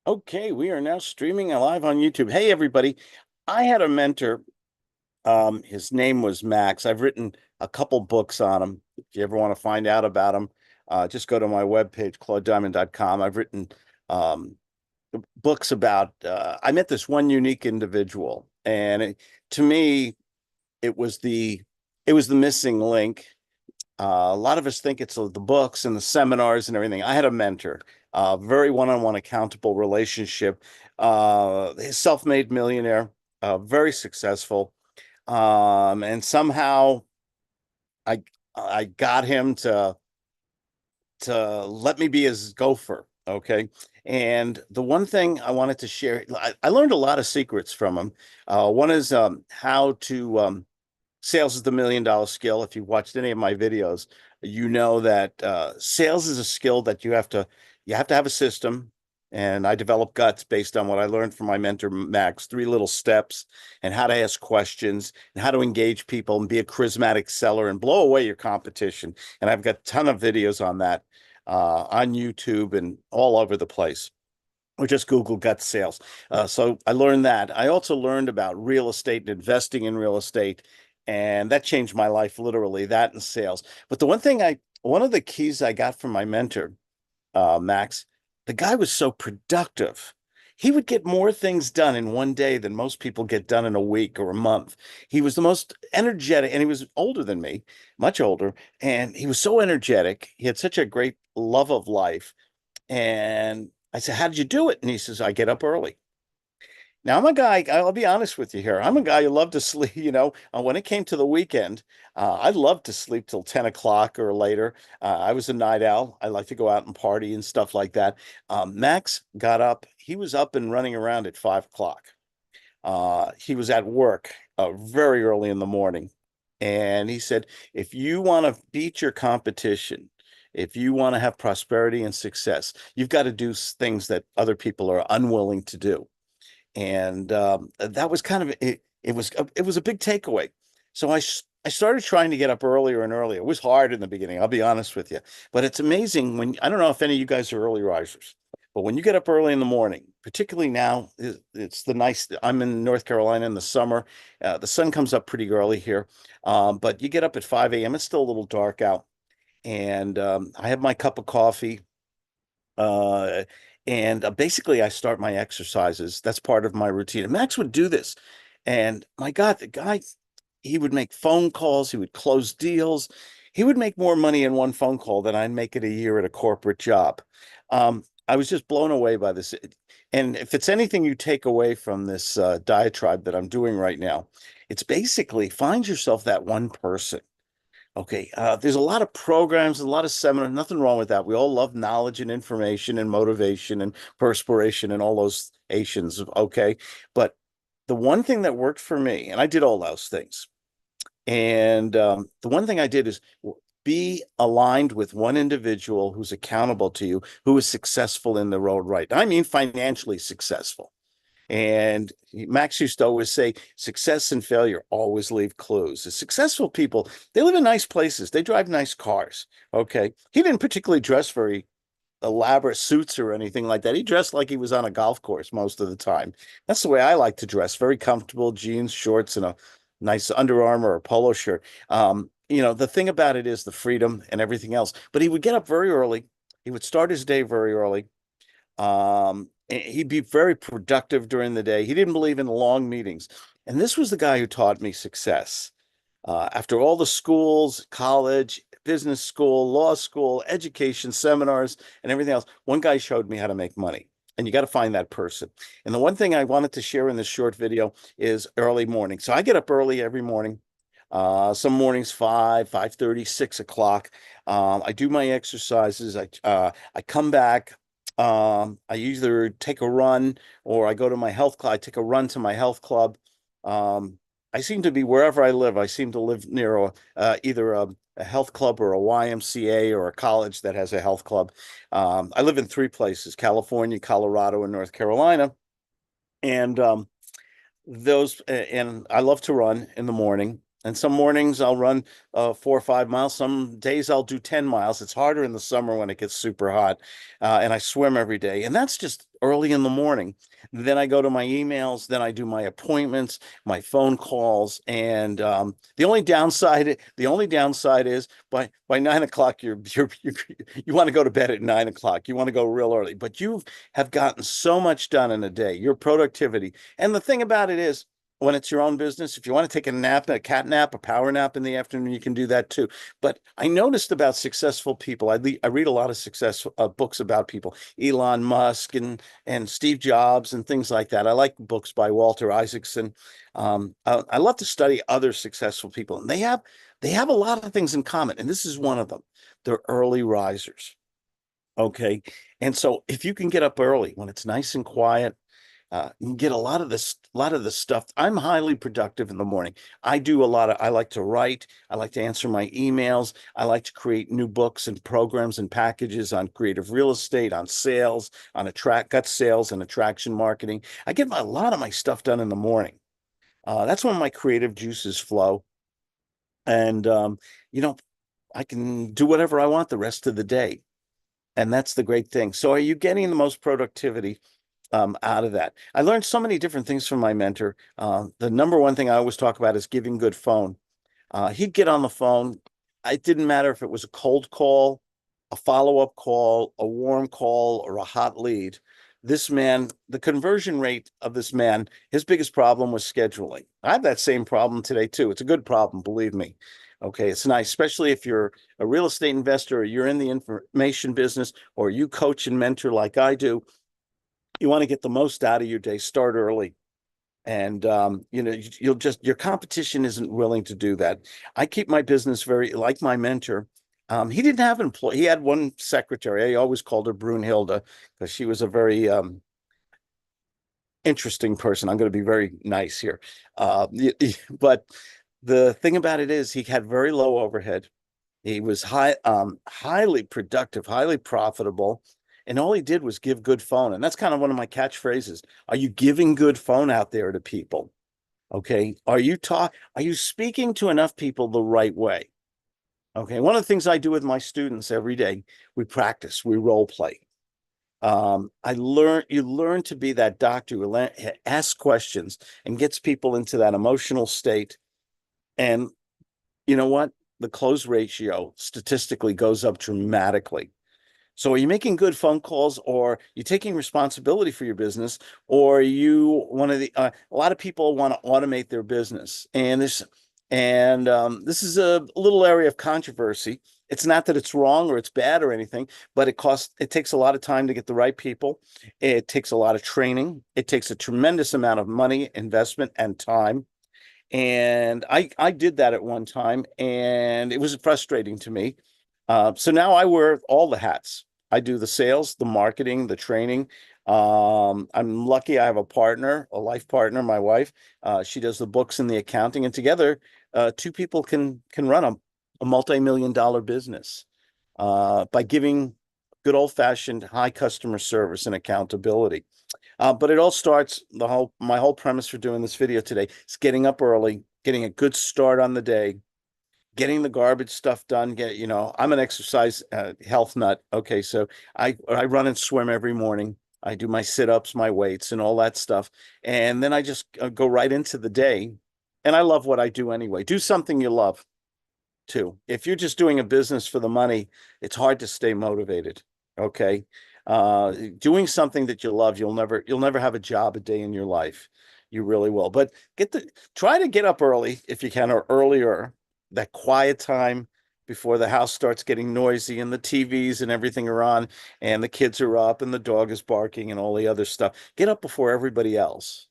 Okay, we are now streaming live on YouTube. Hey, everybody. I had a mentor. His name was Max. I've written a couple books on him. If you ever want to find out about him, just go to my webpage, claudediamond.com. I've written um, books about, I met this one unique individual, and to me, it was it was the missing link. A lot of us think it's the books and the seminars and everything. I had a mentor, very one-on-one accountable relationship, self-made millionaire, very successful. And somehow I I got him to let me be his gopher. Okay. And the one thing I wanted to share, I learned a lot of secrets from him. One is how to sales is the $1 million skill. If you've watched any of my videos, you know that sales is a skill that you have to have a system. And I developed guts based on what I learned from my mentor Max, three little steps and how to ask questions and how to engage people and be a charismatic seller and blow away your competition. And I've got a ton of videos on that on YouTube and all over the place, or just Google gut sales. So I learned that. I also learned about real estate and investing in real estate, and that changed my life literally, that and sales. But one of the keys I got from my mentor, Max, the guy was so productive. He would get more things done in one day than most people get done in a week or a month. He was the most energetic, and he was older than me, much older, and he was so energetic. He had such a great love of life. And I said, "How did you do it?" And he says, "I get up early." Now, I'm a guy, I'll be honest with you here. I'm a guy who loved to sleep, when it came to the weekend, I loved to sleep till 10 o'clock or later. I was a night owl. I like to go out and party and stuff like that. Max got up, he was up and running around at 5 o'clock. He was at work very early in the morning. And he said, if you want to beat your competition, if you want to have prosperity and success, you've got to do things that other people are unwilling to do. And that was kind of it. It was a big takeaway. So I started trying to get up earlier and earlier. It was hard in the beginning, I'll be honest with you. But it's amazing when I don't know if any of you guys are early risers, but when you get up early in the morning, particularly now, it's the nice. I'm in North Carolina in the summer. The sun comes up pretty early here, but you get up at 5 a.m. It's still a little dark out, and I have my cup of coffee. Uh, and basically, I start my exercises. That's part of my routine. And Max would do this. And my God, the guy, he would make phone calls, he would close deals. He would make more money in one phone call than I'd make it a year at a corporate job. I was just blown away by this. And if it's anything you take away from this diatribe that I'm doing right now, it's basically find yourself that one person. Okay, there's a lot of programs, a lot of seminars, nothing wrong with that. We all love knowledge and information and motivation and perspiration and all those Asians, okay? But the one thing that worked for me, and I did all those things, and the one thing I did is be aligned with one individual who's accountable to you, who is successful in the road right. I mean, financially successful. And Max used to always say, success and failure always leave clues. The successful people, they live in nice places. They drive nice cars. Okay. He didn't particularly dress very elaborate suits or anything like that. He dressed like he was on a golf course most of the time. That's the way I like to dress. Very comfortable jeans, shorts, and a nice Under Armour or polo shirt. The thing about it is the freedom and everything else. But he would get up very early. He would start his day very early. He'd be very productive during the day. He didn't believe in long meetings. And this was the guy who taught me success. After all the schools, college, business school, law school, education, seminars, and everything else, one guy showed me how to make money. And you got to find that person. And the one thing I wanted to share in this short video is early morning. So I get up early every morning. Some mornings 5:30, 6 o'clock. I do my exercises. I come back. I either take a run or I go to my health club. I take a run to my health club. I seem to be wherever I live. I seem to live near either a health club or a YMCA or a college that has a health club. I live in three places: California, Colorado, and North Carolina. And and I love to run in the morning. And some mornings I'll run 4 or 5 miles. Some days I'll do 10 miles. It's harder in the summer when it gets super hot. And I swim every day. And that's just early in the morning. Then I go to my emails. Then I do my appointments, my phone calls. And the only downside is by 9 o'clock, you want to go to bed at 9 o'clock. You want to go real early. But you have gotten so much done in a day, your productivity. And the thing about it is, when it's your own business, if you want to take a nap, a cat nap, a power nap in the afternoon, you can do that too. But I noticed about successful people, I read a lot of success books about people, Elon Musk and Steve Jobs and things like that. I like books by Walter Isaacson. I love to study other successful people, and they have a lot of things in common, and this is one of them. They're early risers. Okay. And so if you can get up early when it's nice and quiet, you can get a lot of this stuff. I'm highly productive in the morning. I like to write. I like to answer my emails. I like to create new books and programs and packages on creative real estate, on sales, on gut sales and attraction marketing. I get a lot of my stuff done in the morning. That's when my creative juices flow. And, you know, I can do whatever I want the rest of the day. And that's the great thing. So are you getting the most productivity out of that? I learned so many different things from my mentor. The number one thing I always talk about is giving good phone. He'd get on the phone. It didn't matter if it was a cold call, a follow-up call, a warm call, or a hot lead. This man, the conversion rate of this man, his biggest problem was scheduling. I have that same problem today too. It's a good problem, believe me. Okay, it's nice, especially if you're a real estate investor or you're in the information business or you coach and mentor like I do. You want to get the most out of your day. Start early. And you'll just your competition isn't willing to do that. I keep my business very like my mentor. He didn't have an employee. He had one secretary. I always called her Brunhilde because she was a very interesting person. I'm going to be very nice here. But the thing about it is he had very low overhead. He was highly productive, highly profitable, and all he did was give good phone. And that's kind of one of my catchphrases. Are you giving good phone out there to people? Okay. Are you speaking to enough people the right way? Okay. One of the things I do with my students every day, we practice, we role play. You learn to be that doctor who asks questions and gets people into that emotional state. And you know what? The close ratio statistically goes up dramatically. So are you making good phone calls, or you taking responsibility for your business, or you one of the a lot of people want to automate their business, and this is a little area of controversy. It's not that it's wrong or it's bad or anything, but it takes a lot of time to get the right people. It takes a lot of training. It takes a tremendous amount of money, investment, and time. And I did that at one time, and it was frustrating to me. So now I wear all the hats. I do the sales, the marketing, the training. I'm lucky I have a partner, a life partner, my wife. She does the books and the accounting, and together, two people can run a multi-million dollar business by giving good old-fashioned high customer service and accountability. But it all starts, my whole premise for doing this video today is getting up early, getting a good start on the day, getting the garbage stuff done. I'm an exercise health nut. Okay, so I run and swim every morning. I do my sit-ups, my weights, and all that stuff. And then I just go right into the day. And I love what I do anyway. Do something you love too. If you're just doing a business for the money, it's hard to stay motivated. Okay. Doing something that you love, you'll never have a job a day in your life. You really will. But try to get up early if you can, or earlier, that quiet time before the house starts getting noisy and the TVs and everything are on and the kids are up and the dog is barking and all the other stuff. Get up before everybody else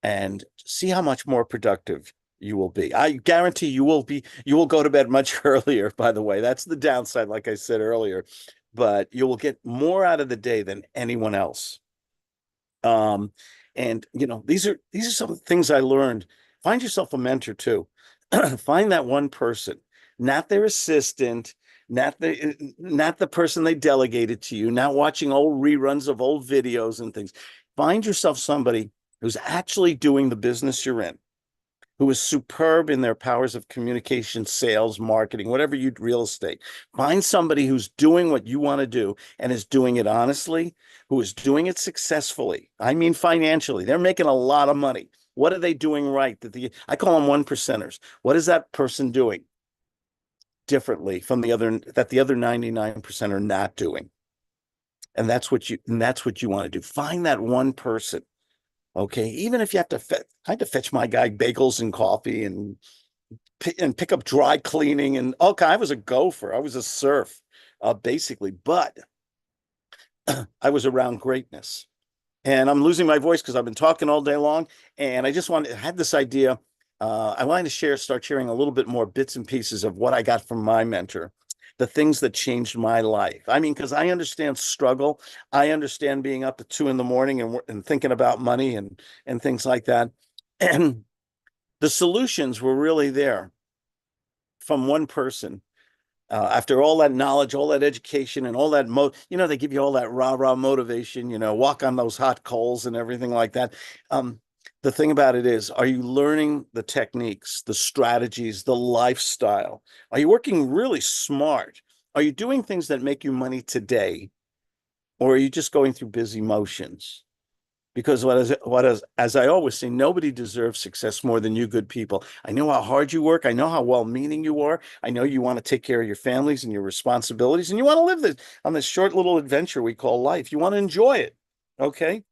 and see how much more productive you will be. I guarantee you will go to bed much earlier, by the way. That's the downside, like I said earlier, but you will get more out of the day than anyone else. Um, and these are some things I learned. Find yourself a mentor too. Find that one person, not their assistant, not the person they delegated to you, not watching old reruns of old videos and things. Find yourself somebody who's actually doing the business you're in, who is superb in their powers of communication, sales, marketing, whatever you real estate. Find somebody who's doing what you want to do and is doing it honestly, who is doing it successfully. I mean, financially, they're making a lot of money. What are they doing right? I call them one percenters. What is that person doing differently from the other 99% are not doing? And that's what you want to do. Find that one person. Okay. Even if you have to, I had to fetch my guy bagels and coffee and pick up dry cleaning and okay. I was a gopher. I was a serf, basically, but I was around greatness. And I'm losing my voice because I've been talking all day long. And I had this idea. I wanted to start sharing a little bit more bits and pieces of what I got from my mentor, the things that changed my life. I mean, because I understand struggle. I understand being up at 2 in the morning and thinking about money and things like that. And the solutions were really there from one person. After all that knowledge, all that education, and all that they give you all that rah motivation. Walk on those hot coals and everything like that. Um, the thing about it is, are you learning the techniques, the strategies, the lifestyle? Are you working really smart? Are you doing things that make you money today, or are you just going through busy motions? Because as I always say, nobody deserves success more than you good people. I know how hard you work. I know how well-meaning you are. I know you want to take care of your families and your responsibilities, and you want to live on this short little adventure we call life. You want to enjoy it. Okay?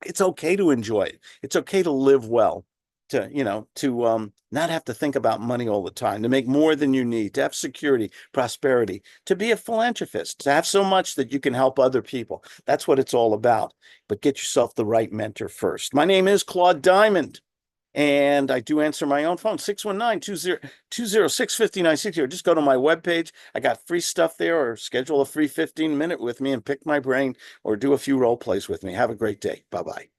It's okay to enjoy it. It's okay to live well, to not have to think about money all the time, to make more than you need, to have security, prosperity, to be a philanthropist, to have so much that you can help other people. That's what it's all about. But get yourself the right mentor first. My name is Claude Diamond. And I do answer my own phone, 619-206-5960. Just go to my webpage. I got free stuff there, or schedule a free 15-minute with me and pick my brain or do a few role plays with me. Have a great day. Bye-bye.